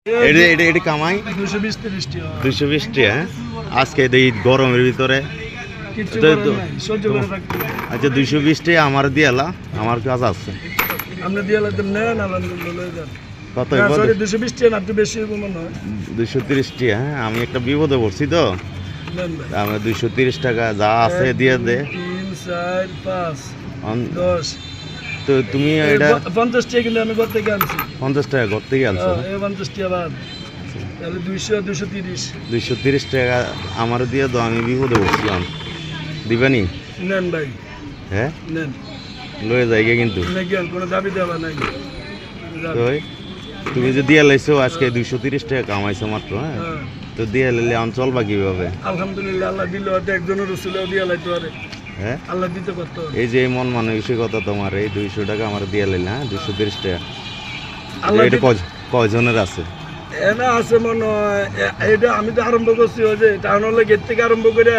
এটা কামাই 220 টাকা। হ্যাঁ, আজকে এই গরমের ভিতরে আচ্ছা 220 টাকা আমার দিয়ালা, আমার কাজ আছে কত 230 টাকা। হ্যাঁ, আমি একটা বিপদে পড়ছি তো, আমি 230 টাকা যা আছে দিয়ে দে। 3 4 5 10 তো তুমি এটা 50 টাকা কিন্তু আমি ঘর থেকে আনছি। 50 টাকা ঘর থেকে আনছো? 50 টাকা বাদ, তাহলে 200 230 230 টাকা আমার দিয়ে দাও, আমি বিপদে পড়ছিলাম। দিবানি? নেন ভাই, হ্যাঁ নেন, লয়ে যাই কিন্তু কোনো দাবি দেওয়া নাই। তুমি যে দিয়ে লাইছো আজকে 230 টাকা কামাইছো মাত্র। হ্যাঁ, তো দিয়ে লাইলে অঞ্চল বা কিভাবে? আলহামদুলিল্লাহ, আল্লাহ দিল, একজনের রসুলেও দিয়ে লাইতে পারে। হ্যাঁ, আল্লাহ দিতে পারতো। এই যে মন মানসিকতা তোমার, এই 200 টাকা আমার দিয়ে লাইলে। হ্যাঁ, 230 টাকা এটা কয়জনের আছে? এনা আছে মনে হয়, এটা আমি তো আরম্ভ করছি ওই যে টাউন হলে গেট থেকে আরম্ভ করে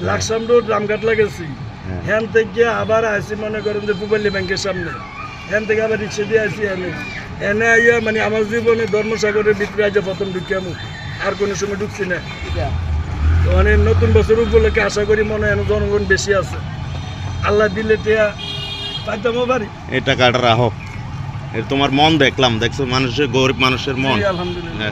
লাকসাম রোড রামঘাট লাগেছি, হ্যান থেকে আবার আসি মনে করেন যে পুবালি ব্যাংকের সামনে, হ্যান থেকে আবার রিক্সা দিয়ে আসি আমি এনে আইয়া, মানে আমার জীবনে ধর্মসাগরের ভিতরে আজ প্রথম ঢুকি আমি, আর কোনো সময় ঢুকছি না। মানে নতুন বছর উপলক্ষে আশা করি মনে হয় জনগণ বেশি আছে, আল্লাহ দিলে টিয়া পাইতামও পারি। এই টাকাটা রাখো, তোমার মন দেখলাম, দেখছো মানুষের, গরিব মানুষের মন। আলহামদুলিল্লাহ।